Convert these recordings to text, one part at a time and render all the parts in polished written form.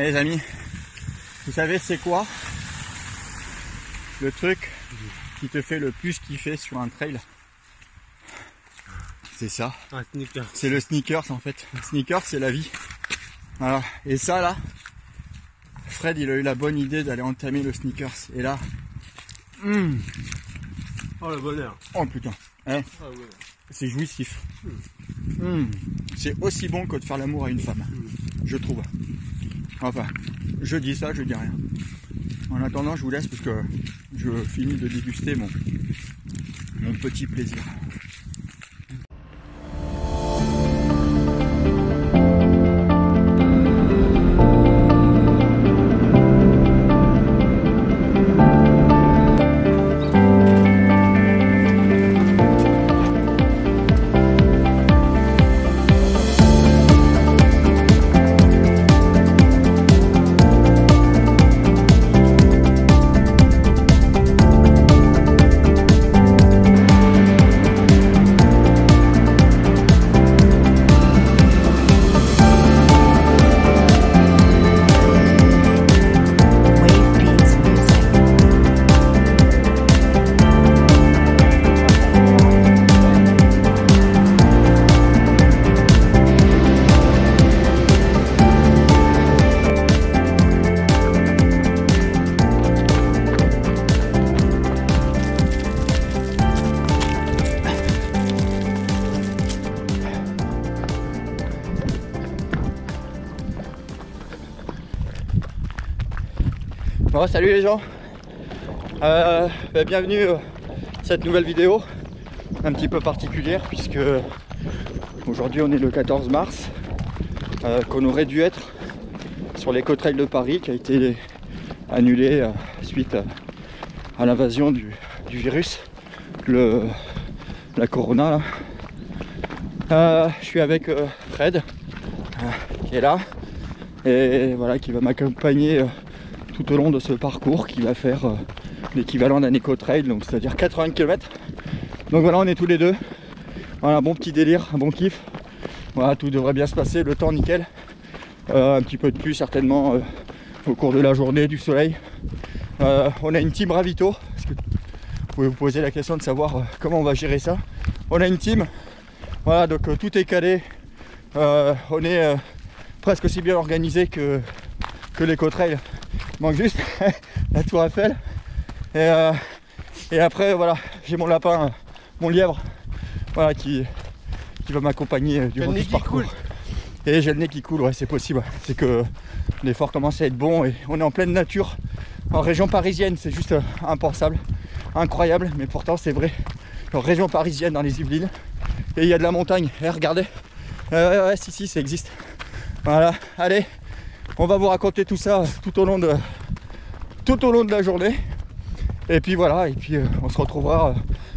les amis, vous savez c'est quoi le truc qui te fait le plus kiffer sur un trail? C'est ça. Un sneaker. C'est le sneakers en fait. Le sneakers c'est la vie. Voilà. Et ça là, Fred il a eu la bonne idée d'aller entamer le sneakers. Et là, oh le bonheur. Oh putain. Hein, Oh, ouais. c'est jouissif. C'est aussi bon que de faire l'amour à une femme. Je trouve. Enfin, je dis ça, je dis rien. En attendant, je vous laisse parce que je finis de déguster mon petit plaisir. Bon, salut les gens, bienvenue à cette nouvelle vidéo un petit peu particulière puisque aujourd'hui on est le 14 mars, qu'on aurait dû être sur l'éco-trail de Paris qui a été annulé suite à l'invasion du virus, la corona là. Je suis avec Fred qui est là et voilà, qui va m'accompagner tout au long de ce parcours qui va faire l'équivalent d'un éco-trail, donc c'est-à-dire 80 km. Donc voilà, on est tous les deux. Voilà, un bon petit délire, un bon kiff. Voilà, tout devrait bien se passer, le temps nickel. Un petit peu de pluie certainement au cours de la journée, du soleil. On a une team ravito, parce que vous pouvez vous poser la question de savoir comment on va gérer ça. On a une team, voilà, donc tout est calé. On est presque aussi bien organisé que l'éco-trail. Il manque juste la tour Eiffel et après voilà, j'ai mon lapin, mon lièvre, voilà, qui va m'accompagner durant tout ce parcours. Et j'ai le nez qui coule, ouais, c'est possible, c'est que l'effort commence à être bon et on est en pleine nature en région parisienne, c'est juste impensable, incroyable, mais pourtant c'est vrai. En région parisienne dans les Yvelines et il y a de la montagne, et regardez, ouais, si ça existe. Voilà, allez, on va vous raconter tout ça tout au long de la journée. Et puis voilà, et puis on se retrouvera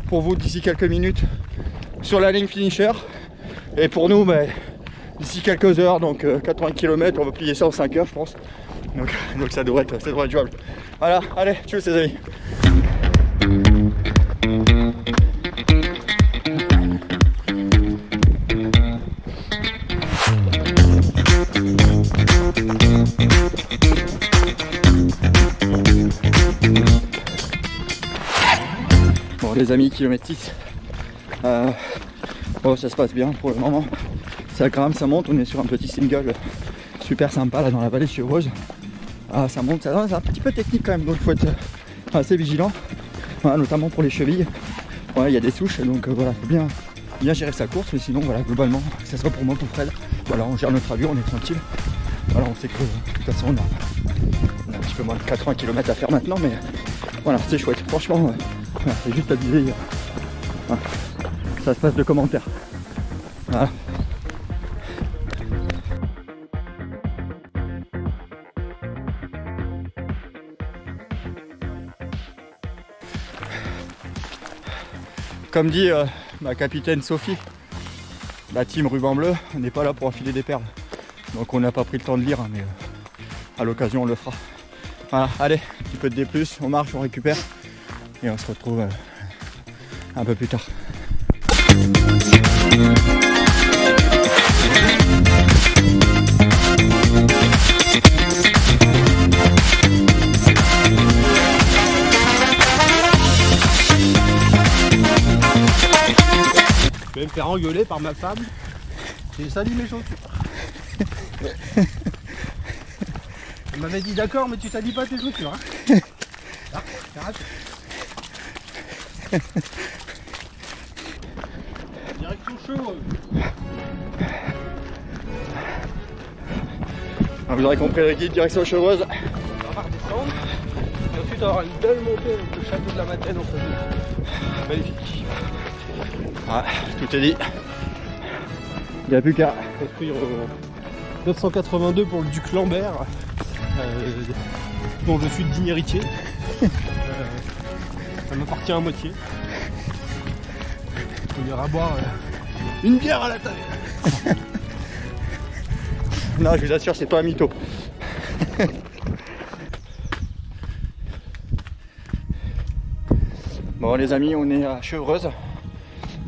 pour vous d'ici quelques minutes sur la ligne finisher. Et pour nous, d'ici quelques heures, donc 80 km, on va plier ça en 5 heures je pense. Donc ça devrait être jouable. Voilà, allez, tchuss les amis. Bon les amis, kilomètre 6, bon, ça se passe bien pour le moment, ça grimpe, ça monte, on est sur un petit single super sympa là dans la vallée chevreuse. Ça monte, c'est un petit peu technique quand même, donc il faut être assez vigilant, voilà, notamment pour les chevilles. Ouais, il y a des souches, donc voilà, faut bien gérer sa course, mais sinon voilà, globalement, que ce soit pour moi ou pour Fred, voilà, on gère notre avion, on est tranquille. Voilà, on sait que de toute façon on a un petit peu moins de 80 km à faire maintenant, mais voilà, c'est chouette, franchement, voilà, c'est juste abusé, voilà, ça se passe de commentaires. Voilà. Comme dit ma capitaine Sophie, la team ruban bleu, on n'est pas là pour enfiler des perles. Donc on n'a pas pris le temps de lire, mais à l'occasion on le fera. Voilà, allez, un petit peu de D+, on marche, on récupère et on se retrouve un peu plus tard. fait engueuler par ma femme. J'ai sali mes chaussures. Elle m'avait dit d'accord, mais tu salis pas tes chaussures. Hein. Ah, direction Chevreuse. Vous aurez compris le guide, direction Chevreuse. On va redescendre. Et ensuite avoir une belle montée avec le château de la Madeleine en face de nous. Magnifique. Ah, tout est dit. Il n'y a plus qu'à Construire 982 pour le duc Lambert, dont je suis le digne héritier. Ça m'appartient à moitié. On ira boire une bière à la table. Non, je vous assure, c'est pas un mytho. Bon les amis, on est à Chevreuse.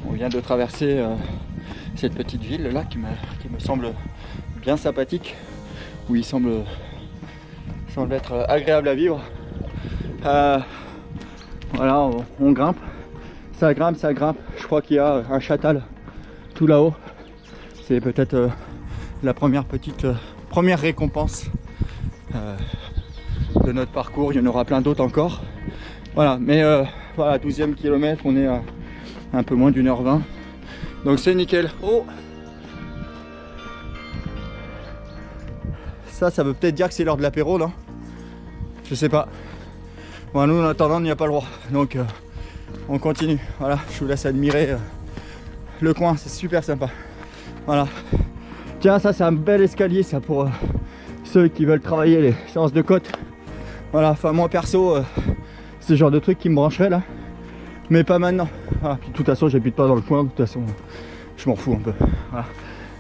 On vient de traverser cette petite ville là qui me semble bien sympathique, où il semble être agréable à vivre. Voilà, on grimpe, ça grimpe, ça grimpe. Je crois qu'il y a un châtal tout là-haut. C'est peut-être la première récompense de notre parcours. Il y en aura plein d'autres encore. Voilà, mais voilà, 12e kilomètre, on est à un peu moins d'1h20. Donc c'est nickel. Oh, ça veut peut-être dire que c'est l'heure de l'apéro, non? Je sais pas. Bon, nous en attendant, on n'y a pas le droit. Donc on continue. Voilà, je vous laisse admirer le coin, c'est super sympa. Voilà. Tiens, ça c'est un bel escalier, ça, pour ceux qui veulent travailler les séances de côte. Voilà, enfin moi perso, c'est le genre de truc qui me brancherait là. Mais pas maintenant. Voilà. Puis de toute façon, j'habite pas dans le coin, de toute façon, je m'en fous un peu. Voilà.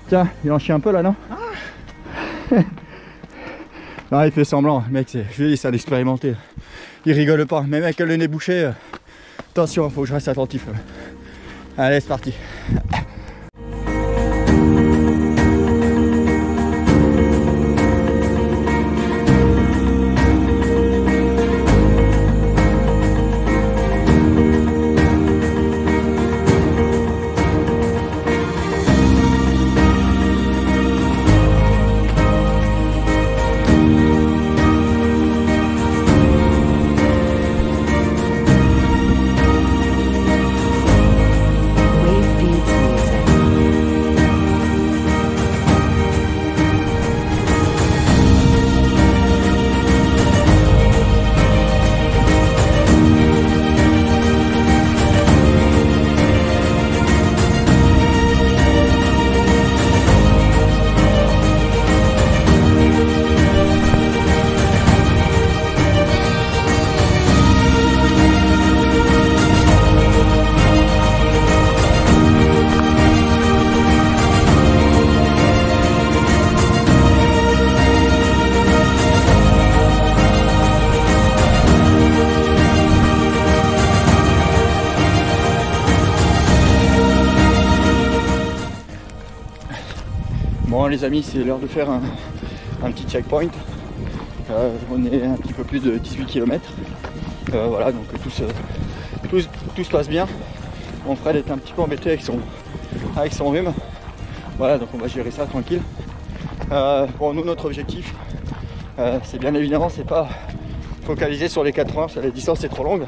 Tiens, il en chie un peu là, non? Non, il fait semblant, mec, je lui dis, c'est un expérimenté. Il rigole pas, même avec le nez bouché, attention, faut que je reste attentif. Allez, c'est parti. Bon les amis, c'est l'heure de faire un petit checkpoint. On est un petit peu plus de 18 km. Voilà, donc tout se passe bien. Mon frère est un petit peu embêté avec son rhume. Voilà, donc on va gérer ça tranquille. Bon, nous, notre objectif, c'est bien évidemment, c'est pas focaliser sur les 80, parce que la distance est trop longue.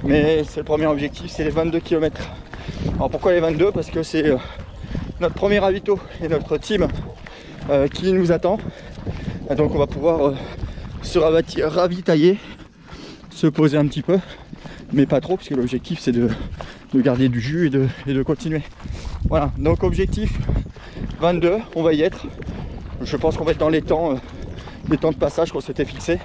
Mais c'est le premier objectif, c'est les 22 km. Alors pourquoi les 22? Parce que c'est notre premier ravito et notre team qui nous attend. Et donc on va pouvoir se ravitailler, se poser un petit peu, mais pas trop, parce que l'objectif c'est de garder du jus et de continuer. Voilà, donc objectif 22, on va y être. Je pense qu'on va être dans les temps de passage qu'on s'était fixé.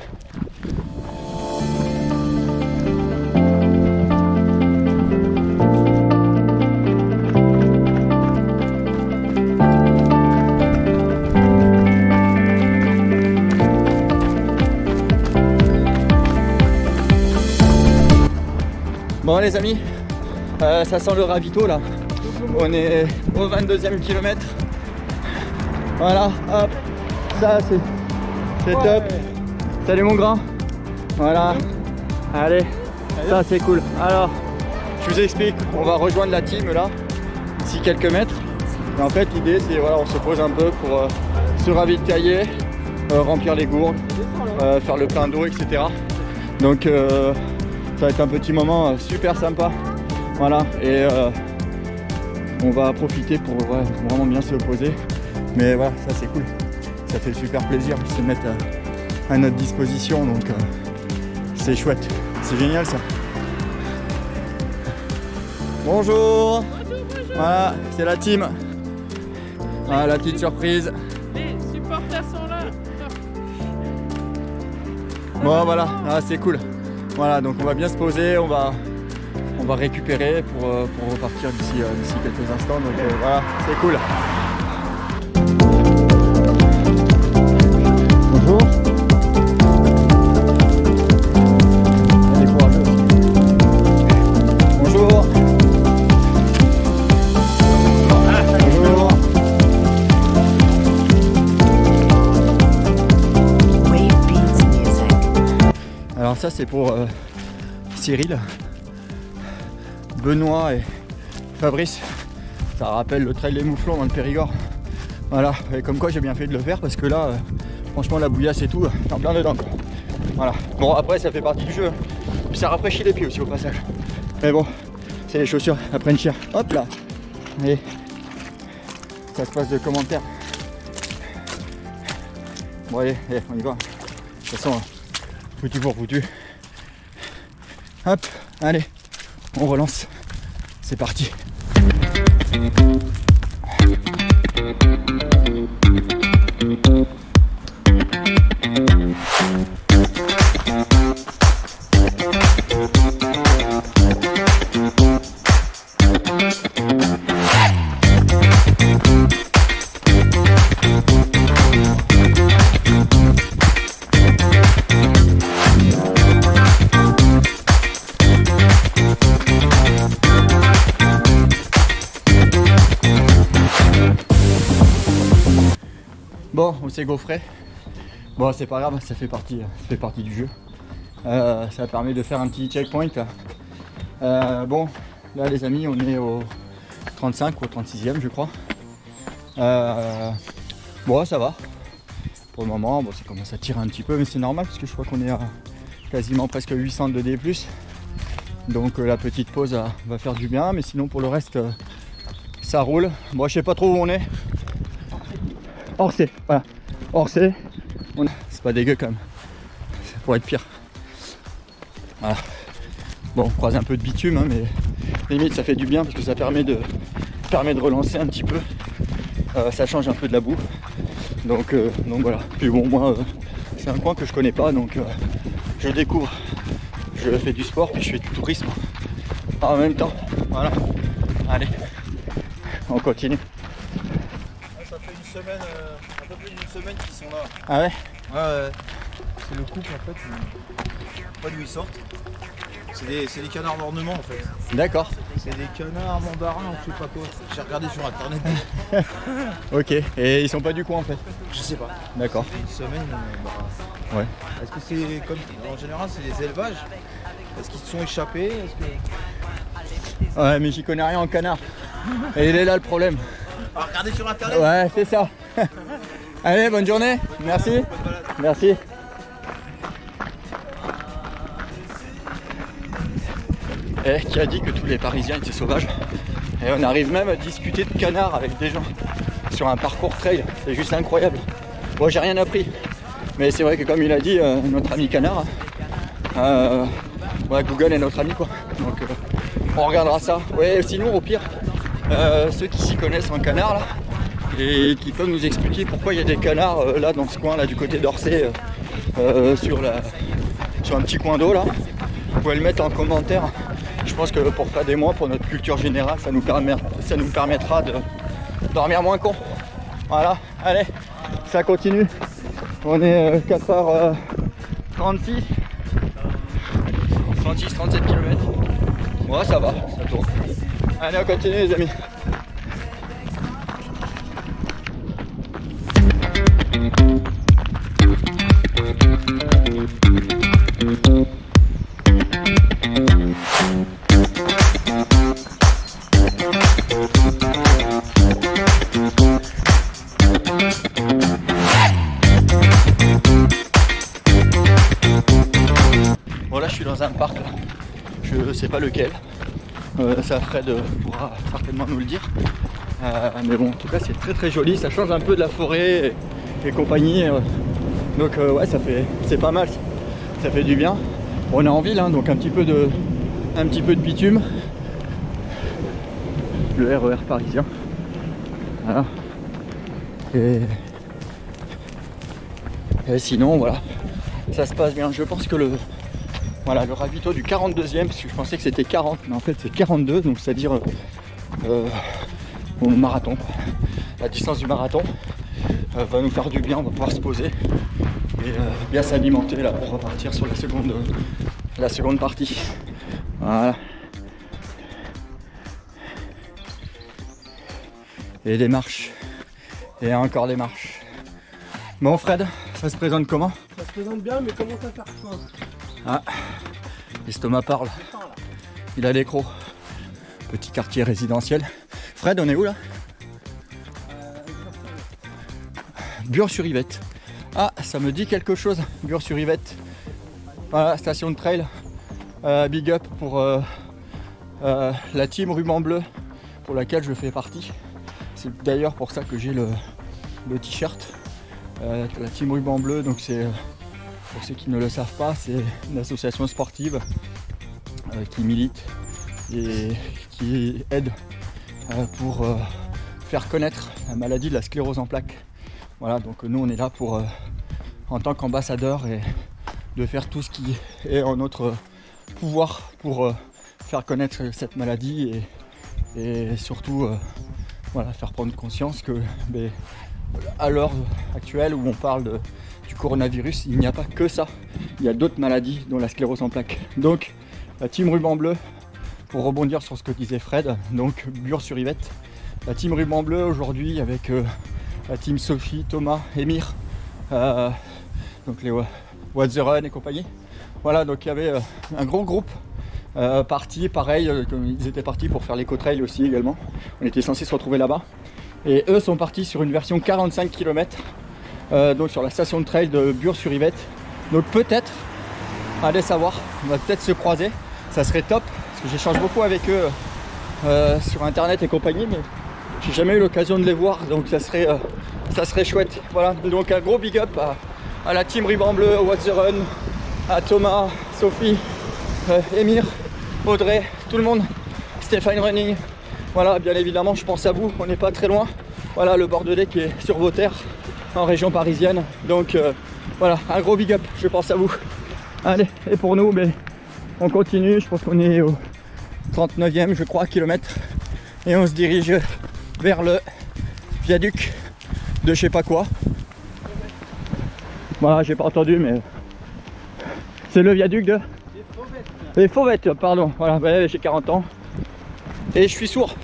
Bon les amis, ça sent le ravito là. On est au 22e kilomètre. Voilà, hop, ça c'est top. Salut mon grand. Voilà, allez, ça c'est cool. Alors, je vous explique, on va rejoindre la team là. d'ici quelques mètres. Et en fait l'idée c'est voilà, on se pose un peu pour se ravitailler, remplir les gourdes, faire le plein d'eau, etc. Donc ça va être un petit moment super sympa. Voilà, et on va profiter pour vraiment bien se poser. Mais voilà, ça c'est cool. Ça fait super plaisir de se mettre à notre disposition. Donc c'est chouette. C'est génial ça. Bonjour. Voilà, c'est la team. Voilà la petite surprise. Les supporters sont là. Bon voilà, c'est cool. Voilà, donc on va bien se poser, on va récupérer pour repartir d'ici quelques instants. Donc voilà, c'est cool. Bonjour. Elle est courageuse. Bonjour. Bonjour. Alors ça c'est pour Cyril, Benoît et Fabrice. Ça rappelle le trail des Mouflons dans le Périgord. Voilà, et comme quoi j'ai bien fait de le faire parce que là, franchement la bouillasse et tout, t'es en plein dedans quoi. Voilà. Bon après ça fait partie du jeu. Puis ça rafraîchit les pieds aussi au passage. Mais bon, c'est les chaussures, elles prennent cher. Hop là. Et ça se passe de commentaires. Bon allez, on y va. De toute façon, foutu pour foutu. Hop, allez, on relance. C'est parti. Bon, on s'est gaufré. Bon, c'est pas grave, ça fait partie du jeu. Ça permet de faire un petit checkpoint. Bon, là les amis, on est au 35 ou au 36e je crois. Bon, ça va. Pour le moment, bon, ça commence à tirer un petit peu, mais c'est normal parce que je crois qu'on est à quasiment presque 800 de D+. Donc la petite pause va faire du bien, mais sinon pour le reste, ça roule. Bon, je sais pas trop où on est. Orsay, voilà. Orsay, c'est pas dégueu quand même. Ça pourrait être pire. Voilà. Bon, on croise un peu de bitume, hein, mais limite ça fait du bien parce que ça permet de relancer un petit peu. Ça change un peu de la boue. Donc voilà. Puis bon, moi, c'est un coin que je connais pas, donc je découvre. Je fais du sport, puis je fais du tourisme en même temps. Voilà. Allez, on continue. Ça fait une semaine, un peu plus d'une semaine qu'ils sont là. Ah ouais? Ouais, c'est le couple en fait, pas d'où ils sortent. C'est des canards d'ornement en fait. D'accord. C'est des canards mandarins ou je sais pas quoi. J'ai regardé sur internet. Ok, et ils sont pas du coin en fait? Je sais pas. D'accord. Une semaine, Ouais. Est-ce que c'est comme en général c'est des élevages? Est-ce qu'ils se sont échappés? Ouais, mais j'y connais rien en canard. Et il est là le problème. Ah, regardez sur internet. Ouais, c'est ça. Allez, bonne journée. Merci. Merci. Et qui a dit que tous les Parisiens étaient sauvages? Et on arrive même à discuter de canards avec des gens sur un parcours trail. C'est juste incroyable. Moi, j'ai rien appris. Mais c'est vrai que comme il a dit, notre ami canard, ouais, Google est notre ami quoi. Donc on regardera ça. Ouais, sinon au pire, ceux qui s'y connaissent en canard là, et qui peuvent nous expliquer pourquoi il y a des canards là dans ce coin là du côté d'Orsay, sur un petit coin d'eau là, vous pouvez le mettre en commentaire. Je pense que pour Fred et moi, pour notre culture générale, ça nous permettra de dormir moins con. Voilà, allez, ça continue. On est 4h36, 36-37 km. Ouais, ça va, ça tourne. Allez, on continue les amis. je suis dans un parc là. Je sais pas lequel. Ça Fred pourra certainement nous le dire. Mais bon, en tout cas c'est très très joli, ça change un peu de la forêt et compagnie. Donc ouais, c'est pas mal, ça fait du bien. On est en ville, hein, donc un petit peu de bitume. Le RER parisien. Voilà. Et sinon voilà, ça se passe bien. Je pense que le ravito du 42e, parce que je pensais que c'était 40, mais en fait c'est 42, donc c'est-à-dire au marathon, quoi. La distance du marathon va nous faire du bien, on va pouvoir se poser et bien s'alimenter là pour repartir sur la seconde partie. Voilà. Et des marches. Et encore des marches. Bon Fred, ça se présente comment? Ça se présente bien, mais commence à faire faim. Ah, l'estomac parle. Il a des crocs. Petit quartier résidentiel. Fred, on est où là? Bure-sur-Yvette. Ah, ça me dit quelque chose, Bure-sur-Yvette. Voilà, station de trail. Big up pour la team Ruban Bleu, pour laquelle je fais partie. C'est d'ailleurs pour ça que j'ai le t-shirt. La team Ruban Bleu, donc c'est, pour ceux qui ne le savent pas, c'est une association sportive qui milite et qui aide pour faire connaître la maladie de la sclérose en plaques. Voilà, donc nous on est là pour, en tant qu'ambassadeur, et de faire tout ce qui est en notre pouvoir pour faire connaître cette maladie et surtout voilà, faire prendre conscience que à l'heure actuelle où on parle du coronavirus, il n'y a pas que ça, il y a d'autres maladies dont la sclérose en plaques. Donc la team Ruban Bleu, pour rebondir sur ce que disait Fred, donc Bure-sur-Yvette, la team Ruban Bleu aujourd'hui avec la team Sophie, Thomas, Émir, donc les What the Run et compagnie. Voilà, donc il y avait un gros groupe parti, pareil, ils étaient partis pour faire l'éco-trail aussi également. On était censés se retrouver là-bas. Et eux sont partis sur une version 45 km, donc sur la station de trail de Bure-sur-Yvette. Donc peut-être, allez savoir, on va peut-être se croiser, ça serait top, parce que j'échange beaucoup avec eux sur internet et compagnie, mais j'ai jamais eu l'occasion de les voir, donc ça serait chouette. Voilà, donc un gros big up à la team Ruban Bleu, What the Run, à Thomas, Sophie, Émir, Audrey, tout le monde, Stéphane Running. Voilà, bien évidemment, je pense à vous, on n'est pas très loin. Voilà, le Bordelais qui est sur vos terres, en région parisienne. Donc voilà, un gros big up, je pense à vous. Allez, et pour nous, on continue, je pense qu'on est au 39e, je crois, kilomètre. Et on se dirige vers le viaduc de je sais pas quoi. Voilà, j'ai pas entendu, mais c'est le viaduc de les Fauvettes, pardon. Voilà, ouais, j'ai 40 ans et je suis sourd.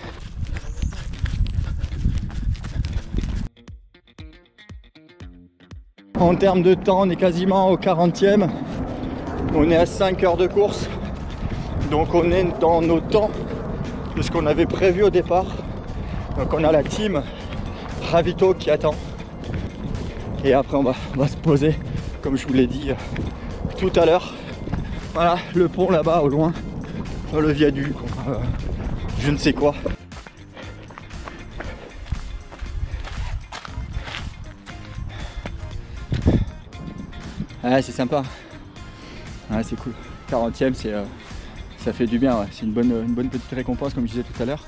En termes de temps, on est quasiment au 40e. On est à 5 heures de course. Donc on est dans nos temps de ce qu'on avait prévu au départ. Donc on a la team Ravito qui attend. Et après on va se poser, comme je vous l'ai dit tout à l'heure. Voilà, le pont là-bas au loin, le viaduc, je ne sais quoi. Ouais, c'est sympa. Ouais, c'est cool. 40e, ça fait du bien. Ouais. C'est une bonne petite récompense, comme je disais tout à l'heure.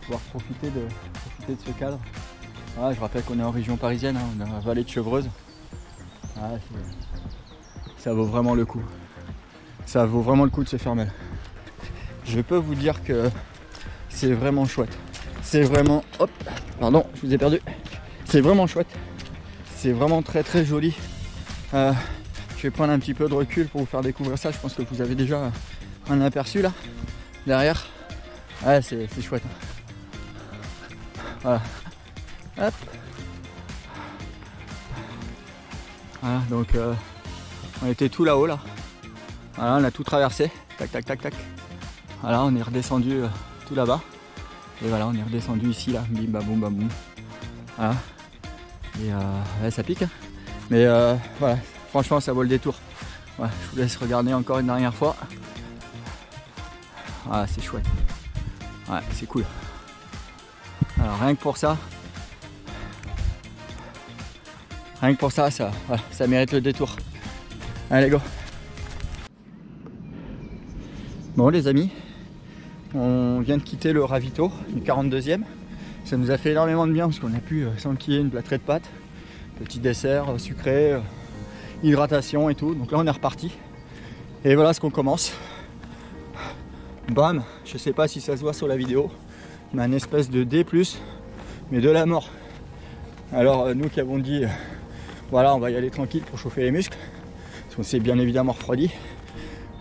Pouvoir profiter de ce cadre. Ouais, je rappelle qu'on est en région parisienne, hein, on est dans la vallée de Chevreuse. Ouais, ça vaut vraiment le coup. Ça vaut vraiment le coup de se faire mal. Je peux vous dire que c'est vraiment chouette. C'est vraiment... Hop, pardon, je vous ai perdu. C'est vraiment chouette. C'est vraiment très très joli. Je vais prendre un petit peu de recul pour vous faire découvrir ça. Je pense que vous avez déjà un aperçu là, derrière. Ouais, c'est chouette. Voilà. Hop. Voilà, donc on était tout là-haut là. Voilà, on a tout traversé. Tac, tac, tac, tac. Voilà, on est redescendu tout là-bas. Et voilà, on est redescendu ici là. Bim, bam, boum, bam, boum. Voilà. Et ouais, ça pique. Hein. Mais voilà, franchement, ça vaut le détour. Ouais, je vous laisse regarder encore une dernière fois. Ah, c'est chouette. Ouais, c'est cool. Alors rien que pour ça, voilà, ça mérite le détour. Allez, go. Bon les amis, on vient de quitter le ravito du 42e. Ça nous a fait énormément de bien parce qu'on a pu s'enquiller une plâtrée de pâtes, petit dessert sucré, hydratation et tout. Donc là on est reparti. Et voilà ce qu'on commence. Bam, je sais pas si ça se voit sur la vidéo, mais un espèce de D+, mais de la mort. Alors nous qui avons dit, voilà, on va y aller tranquille pour chauffer les muscles, parce qu'on s'est bien évidemment refroidi,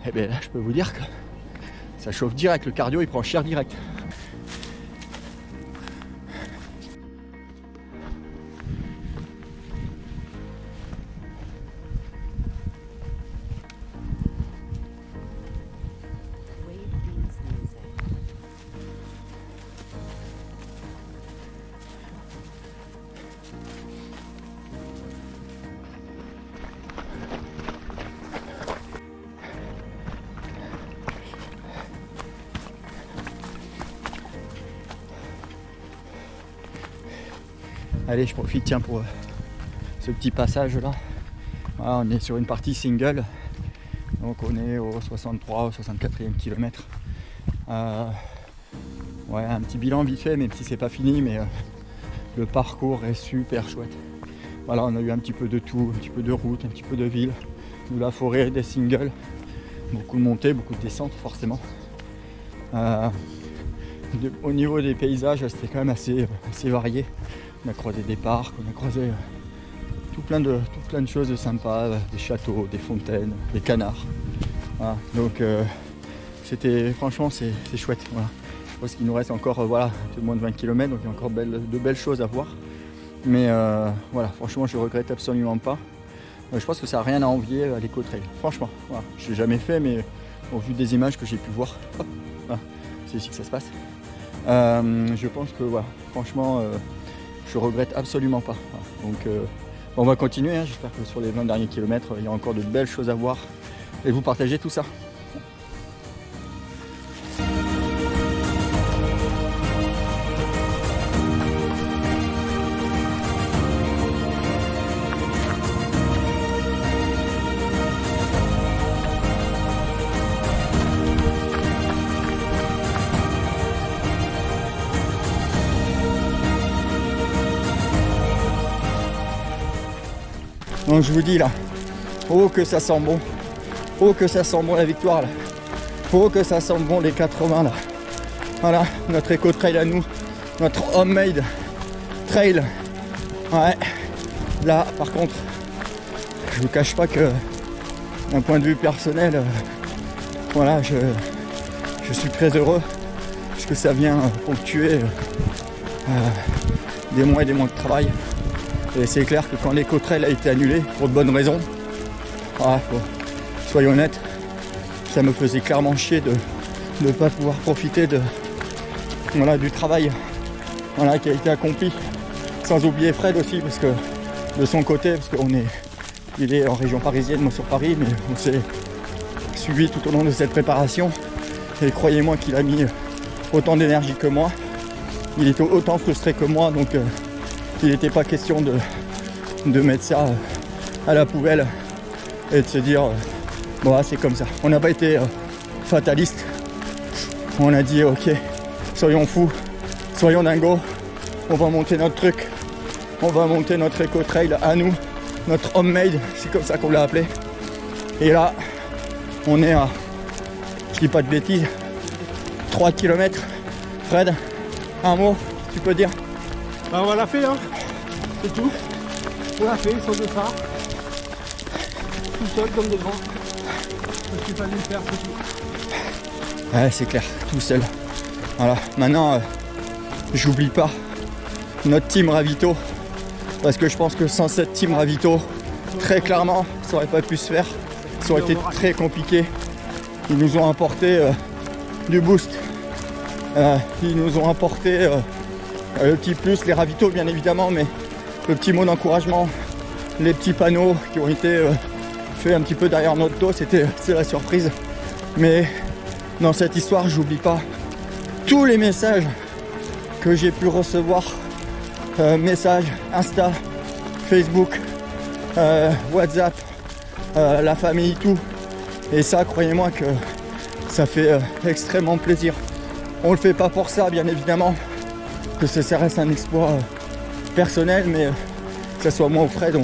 et bien là je peux vous dire que ça chauffe direct, le cardio il prend cher direct. Allez, je profite tiens pour ce petit passage là. Voilà, on est sur une partie single, donc on est au 63 au 64e kilomètre. Ouais, un petit bilan vite fait, même si c'est pas fini, mais le parcours est super chouette. Voilà, on a eu un petit peu de tout, un petit peu de route, un petit peu de ville, de la forêt, des singles, beaucoup de montées, beaucoup de descentes forcément. Au niveau des paysages, c'était quand même assez varié. On a croisé des parcs, on a croisé tout plein de choses sympas, des châteaux, des fontaines, des canards. Voilà. Donc c'était franchement c'est chouette. Voilà. Je pense qu'il nous reste encore voilà, un peu moins de 20 km, donc il y a encore de belles choses à voir. Mais voilà, franchement je regrette absolument pas. Je pense que ça n'a rien à envier à l'éco-trail. Franchement, voilà. Je l'ai jamais fait, mais au vu des images que j'ai pu voir, voilà, c'est ici que ça se passe. Je pense que voilà, franchement je regrette absolument pas. Donc on va continuer, hein. J'espère que sur les 20 derniers kilomètres, il y a encore de belles choses à voir et vous partager tout ça. Donc je vous dis là, oh que ça sent bon, oh que ça sent bon la victoire là, oh que ça sent bon les 80 là. Voilà, notre éco-trail à nous, notre homemade trail. Ouais, là par contre, je vous cache pas que d'un point de vue personnel, voilà, je suis très heureux puisque ça vient ponctuer des mois et des mois de travail. Et c'est clair que quand l'éco-trail a été annulé, pour de bonnes raisons, voilà, soyons honnêtes, ça me faisait clairement chier de ne pas pouvoir profiter voilà, du travail voilà, qui a été accompli. Sans oublier Fred aussi, parce que de son côté, parce qu'il est en région parisienne, moi sur Paris, mais on s'est suivi tout au long de cette préparation. Et croyez-moi qu'il a mis autant d'énergie que moi. Il était autant frustré que moi, donc il n'était pas question de mettre ça à la poubelle et de se dire bon c'est comme ça. On n'a pas été fataliste. On a dit ok, soyons fous, soyons dingos, on va monter notre truc, on va monter notre éco-trail à nous, notre homemade, c'est comme ça qu'on l'a appelé. Et là, on est à, je dis pas de bêtises, 3 km. Fred, un mot, tu peux dire? Ben on l'a fait, hein. C'est tout. On l'a fait, sans de phare. Tout seul, comme des grands. Parce qu'il fallait le faire, c'est tout. Ouais, c'est clair, tout seul. Voilà, maintenant, j'oublie pas notre team Ravito. Parce que je pense que sans cette team Ravito, très clairement, ça aurait pas pu se faire. Ça aurait été très compliqué. Ils nous ont apporté du boost. Ils nous ont apporté le petit plus, les ravitaux bien évidemment, mais le petit mot d'encouragement, les petits panneaux qui ont été fait un petit peu derrière notre dos, c'est la surprise. Mais dans cette histoire, j'oublie pas tous les messages que j'ai pu recevoir, messages Insta, Facebook, WhatsApp, la famille, tout. Et ça, croyez-moi que ça fait extrêmement plaisir. On le fait pas pour ça, bien évidemment, que ça reste un exploit personnel, mais que ce soit moi ou Fred,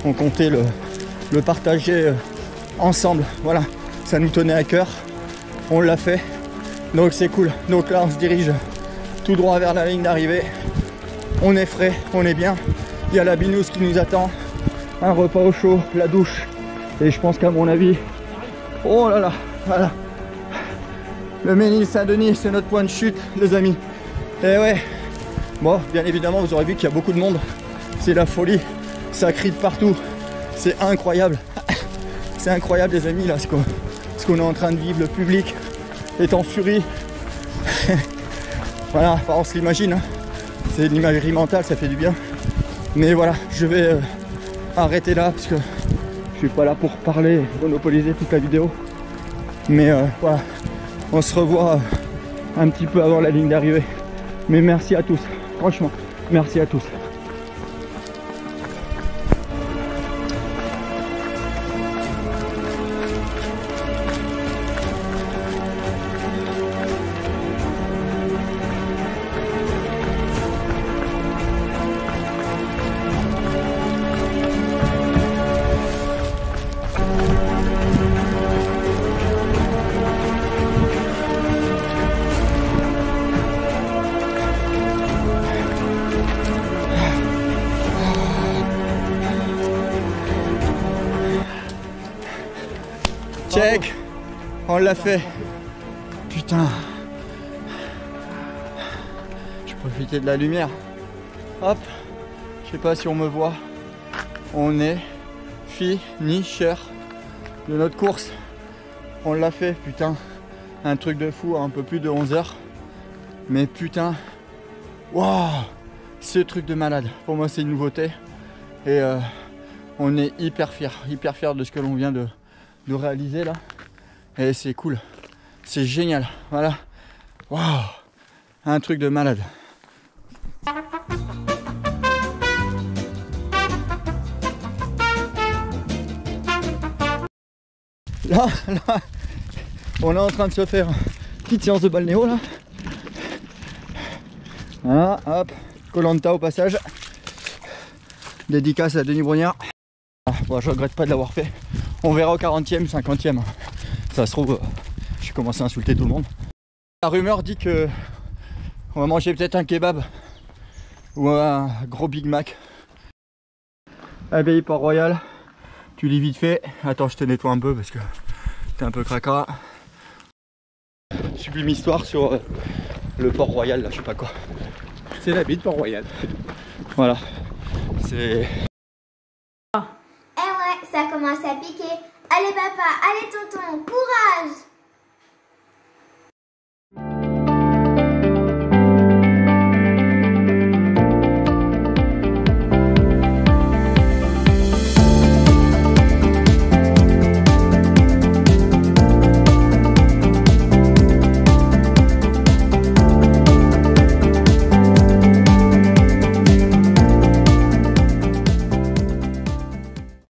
on comptait le partager ensemble. Voilà, ça nous tenait à cœur, on l'a fait, donc c'est cool. Donc là, on se dirige tout droit vers la ligne d'arrivée. On est frais, on est bien. Il y a la binouse qui nous attend, un repas au chaud, la douche, et je pense qu'à mon avis, oh là là, voilà. Le Mesnil-Saint-Denis, c'est notre point de chute, les amis. Et ouais, bon, bien évidemment, vous aurez vu qu'il y a beaucoup de monde. C'est la folie, ça crie de partout. C'est incroyable. C'est incroyable, les amis, là, ce qu'on est en train de vivre. Le public est en furie. Voilà, enfin, on se l'imagine. Hein. C'est de l'imagerie mentale, ça fait du bien. Mais voilà, je vais arrêter là parce que je suis pas là pour parler, monopoliser toute la vidéo. Mais voilà. On se revoit un petit peu avant la ligne d'arrivée. Mais merci à tous, franchement, merci à tous. Check, on l'a fait. Putain. Je profitais de la lumière. Hop, je sais pas si on me voit. On est finisher de notre course. On l'a fait, putain. Un truc de fou, un peu plus de 11 heures. Mais putain, waouh, ce truc de malade. Pour moi, c'est une nouveauté. Et on est hyper fiers de ce que l'on vient de réaliser là. Et c'est cool. C'est génial. Voilà. Waouh, un truc de malade. Là, on est en train de se faire une petite séance de balnéo là. Voilà, hop, Koh-Lanta au passage. Dédicace à Denis Brognard. Bon, je regrette pas de l'avoir fait. On verra au 40e, 50e. Ça se trouve, j'ai commencé à insulter tout le monde. La rumeur dit que on va manger peut-être un kebab ou un gros Big Mac. Abbaye Port-Royal, tu lis vite fait. Attends, je te nettoie un peu parce que t'es un peu cracra. Sublime histoire sur le Port-Royal, là, je sais pas quoi. C'est la baie de Port-Royal. Voilà, c'est... Eh ouais, ça commence à piquer. Allez papa, allez tonton, courage!